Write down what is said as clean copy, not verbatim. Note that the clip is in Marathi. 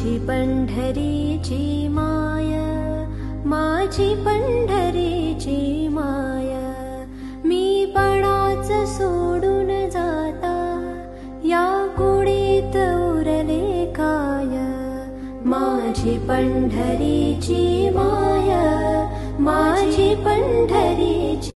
माझी पंढरीची माय, माझी पंढरीची माय, मी पणाच सोडून जाता या कुडीत उरले काय। माझी पंढरीची माय, माझी पंढरी